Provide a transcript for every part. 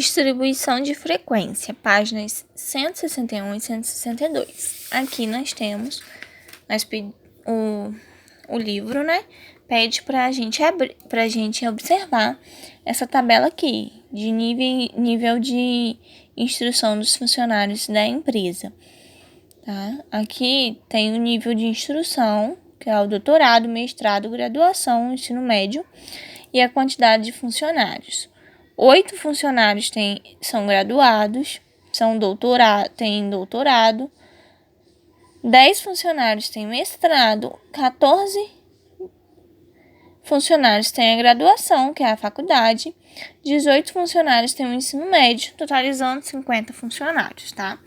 Distribuição de frequência, páginas 161 e 162. Aqui nós temos o livro, né? Pede pra gente observar essa tabela aqui, de nível de instrução dos funcionários da empresa. Tá? Aqui tem o nível de instrução, que é o doutorado, mestrado, graduação, ensino médio, e a quantidade de funcionários. 8 funcionários são graduados, têm doutorado, 10 funcionários têm mestrado, 14 funcionários têm a graduação, que é a faculdade, 18 funcionários têm o ensino médio, totalizando 50 funcionários, tá?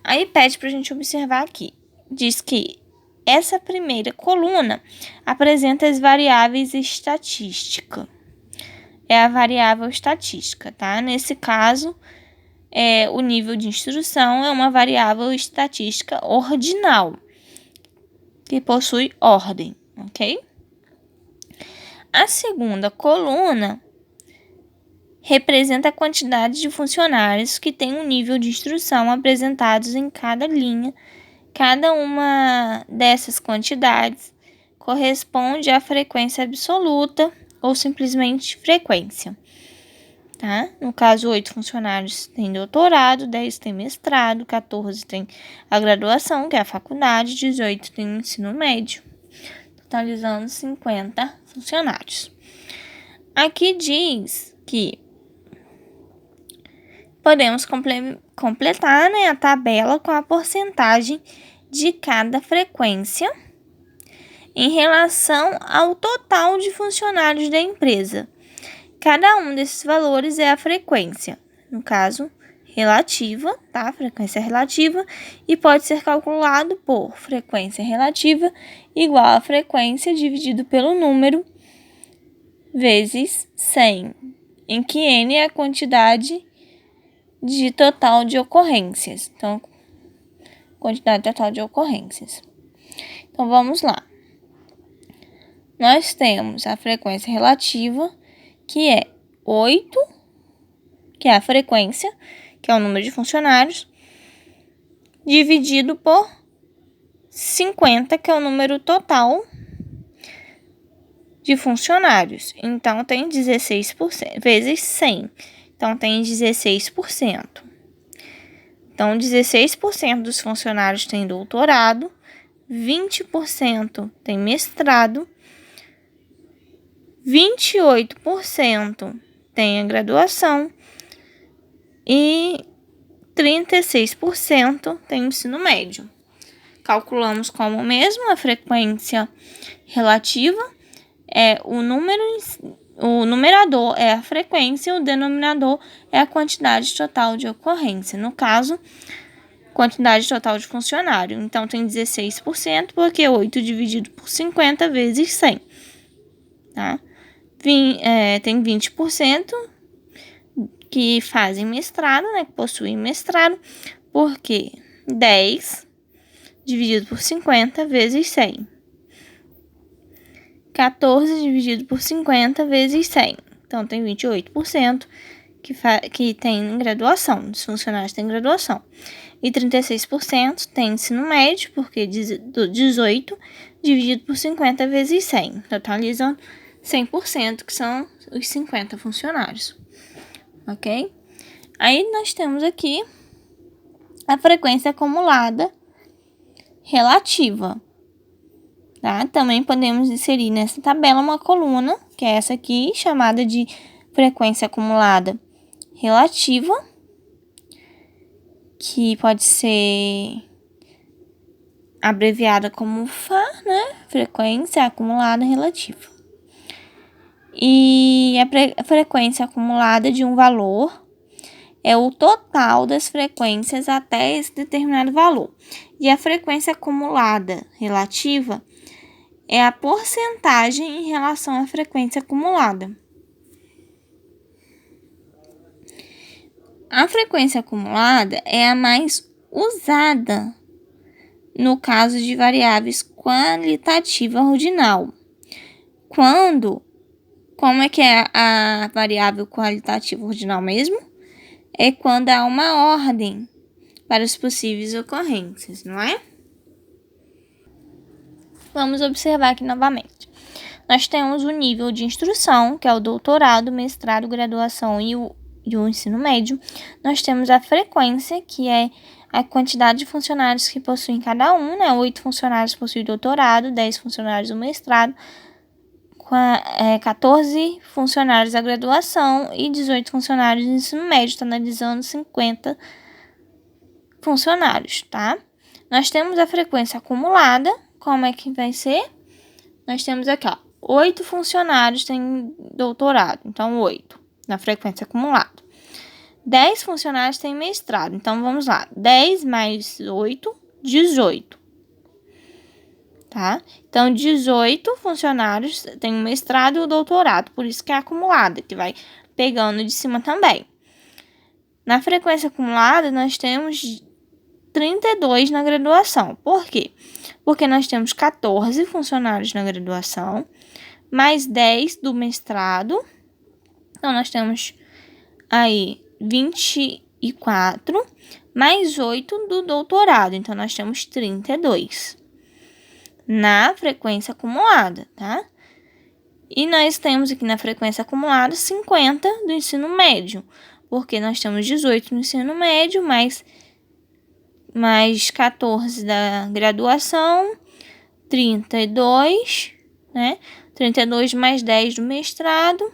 Aí pede para a gente observar aqui. Diz que essa primeira coluna apresenta as variáveis estatística. É a variável estatística, tá? Nesse caso, o nível de instrução é uma variável estatística ordinal, que possui ordem, ok? A segunda coluna representa a quantidade de funcionários que tem um nível de instrução apresentados em cada linha. Cada uma dessas quantidades corresponde à frequência absoluta ou simplesmente frequência, tá? No caso, 8 funcionários têm doutorado, 10 têm mestrado, 14 têm a graduação, que é a faculdade, 18 têm ensino médio, totalizando 50 funcionários. Aqui diz que podemos completar, né, a tabela com a porcentagem de cada frequência em relação ao total de funcionários da empresa. Cada um desses valores é a frequência, no caso, relativa, tá? Frequência relativa, e pode ser calculado por frequência relativa igual a frequência dividido pelo número vezes 100, em que N é a quantidade de total de ocorrências. Então, quantidade total de ocorrências. Então, vamos lá. Nós temos a frequência relativa, que é 8, que é a frequência, que é o número de funcionários, dividido por 50, que é o número total de funcionários. Então, tem 16%, vezes 100. Então, tem 16%. Então, 16% dos funcionários têm doutorado, 20% têm mestrado, 28% têm a graduação e 36% têm ensino médio. Calculamos como mesmo a frequência relativa, o numerador é a frequência, o denominador é a quantidade total de ocorrência. No caso, quantidade total de funcionário. Então, tem 16%, porque 8 dividido por 50 vezes 100. Tá? Tem 20% que fazem mestrado, né, que possuem mestrado, porque 10 dividido por 50 vezes 100. 14 dividido por 50 vezes 100. Então, tem 28% que tem graduação, os funcionários têm graduação. E 36% tem ensino médio, porque 18 dividido por 50 vezes 100. Totalizam 100%, que são os 50 funcionários. Ok? Aí, nós temos aqui a frequência acumulada relativa. Tá? Também podemos inserir nessa tabela uma coluna, que é essa aqui, chamada de frequência acumulada relativa, que pode ser abreviada como FA, né? Frequência acumulada relativa. E a frequência acumulada de um valor é o total das frequências até esse determinado valor. E a frequência acumulada relativa é a porcentagem em relação à frequência acumulada. A frequência acumulada é a mais usada no caso de variáveis qualitativa ordinal. Como é que é a variável qualitativa ordinal mesmo? é quando há uma ordem para as possíveis ocorrências, não é? Vamos observar aqui novamente. Nós temos o nível de instrução, que é o doutorado, mestrado, graduação e o ensino médio. Nós temos a frequência, que é a quantidade de funcionários que possuem cada um, né? 8 funcionários possuem doutorado, 10 funcionários o mestrado, 14 funcionários da graduação e 18 funcionários do ensino médio, está analisando 50 funcionários, tá? Nós temos a frequência acumulada, como é que vai ser? Nós temos aqui, ó, 8 funcionários têm doutorado, então 8 na frequência acumulada. 10 funcionários têm mestrado, então vamos lá, 10 mais 8, 18. Tá? Então, 18 funcionários têm um mestrado e o doutorado, por isso que é acumulada, que vai pegando de cima também. Na frequência acumulada, nós temos 32 na graduação. Por quê? Porque nós temos 14 funcionários na graduação, mais 10 do mestrado. Então, nós temos aí 24, mais 8 do doutorado. Então, nós temos 32 na frequência acumulada, tá? E nós temos aqui na frequência acumulada 50 do ensino médio, porque nós temos 18 no ensino médio, mais 14 da graduação, 32, né? 32 mais 10 do mestrado,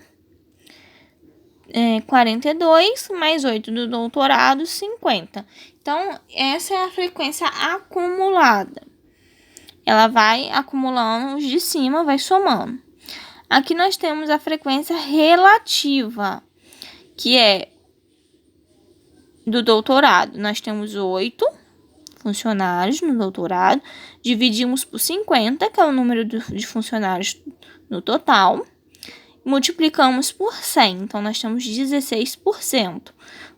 42, mais 8 do doutorado, 50. Então, essa é a frequência acumulada. Ela vai acumulando os de cima, vai somando. Aqui nós temos a frequência relativa, que é do doutorado. Nós temos 8 funcionários no doutorado, dividimos por 50, que é o número de funcionários no total, multiplicamos por 100, então nós temos 16%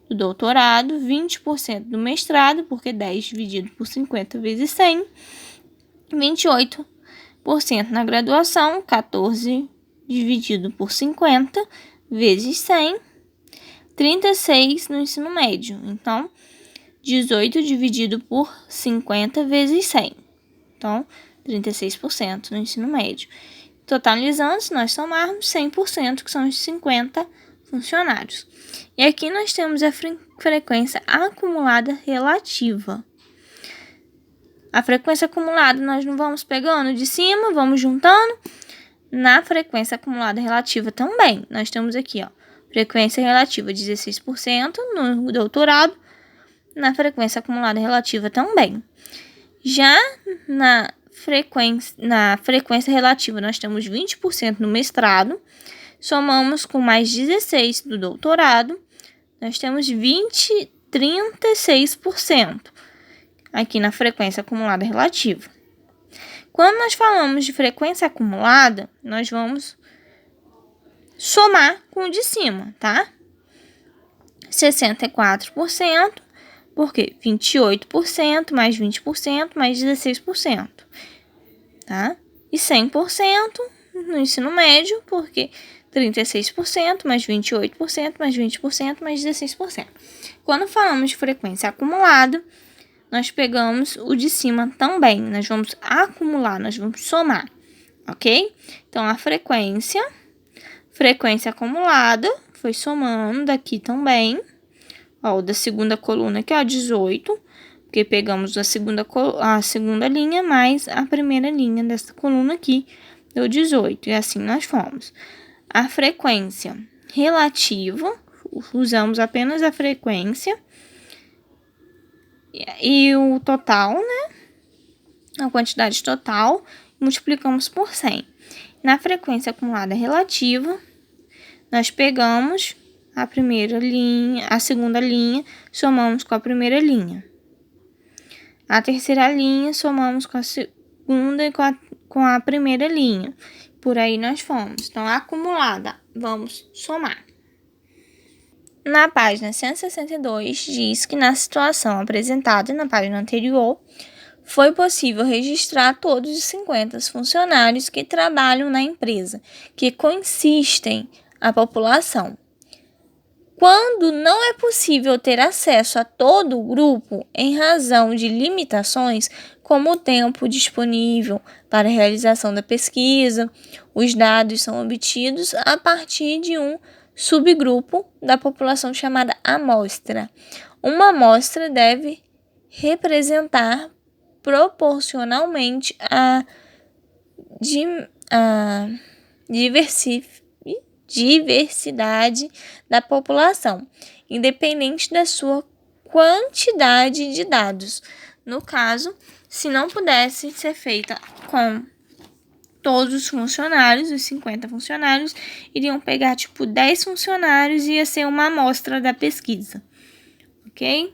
do doutorado, 20% do mestrado, porque 10 dividido por 50 vezes 100, 28% na graduação, 14 dividido por 50 vezes 100, 36 no ensino médio. Então, 18 dividido por 50 vezes 100. Então, 36% no ensino médio. Totalizando, se nós somarmos 100%, que são os 50 funcionários. E aqui nós temos a frequência acumulada relativa. A frequência acumulada nós não vamos pegando de cima, vamos juntando. Na frequência acumulada relativa também. Nós temos aqui, ó, frequência relativa 16% no doutorado. Na frequência acumulada relativa também. Já na frequência relativa nós temos 20% no mestrado. Somamos com mais 16 do doutorado. Nós temos 36% aqui na frequência acumulada relativa. Quando nós falamos de frequência acumulada, nós vamos somar com o de cima, tá? 64%, porque 28% mais 20% mais 16%, tá? E 100% no ensino médio, porque 36% mais 28% mais 20% mais 16%. Quando falamos de frequência acumulada, nós pegamos o de cima também. Nós vamos acumular, nós vamos somar, ok? Então, a frequência acumulada foi somando daqui também. Ó, da segunda coluna aqui, ó, 18. Porque pegamos a segunda linha mais a primeira linha dessa coluna aqui, deu 18. E assim nós fomos. A frequência relativa, usamos apenas a frequência. E o total, né? A quantidade total, multiplicamos por 100. Na frequência acumulada relativa, nós pegamos a primeira linha, a segunda linha, somamos com a primeira linha. A terceira linha, somamos com a segunda e com a primeira linha. Por aí nós fomos. Então, a acumulada, vamos somar. Na página 162, diz que na situação apresentada na página anterior, foi possível registrar todos os 50 funcionários que trabalham na empresa, que consistem a população. Quando não é possível ter acesso a todo o grupo em razão de limitações, como o tempo disponível para a realização da pesquisa, os dados são obtidos a partir de um subgrupo da população chamada amostra. Uma amostra deve representar proporcionalmente a diversidade da população, independente da sua quantidade de dados. No caso, se não pudesse ser feita com todos os funcionários, os 50 funcionários, iriam pegar 10 funcionários e ia ser uma amostra da pesquisa, ok?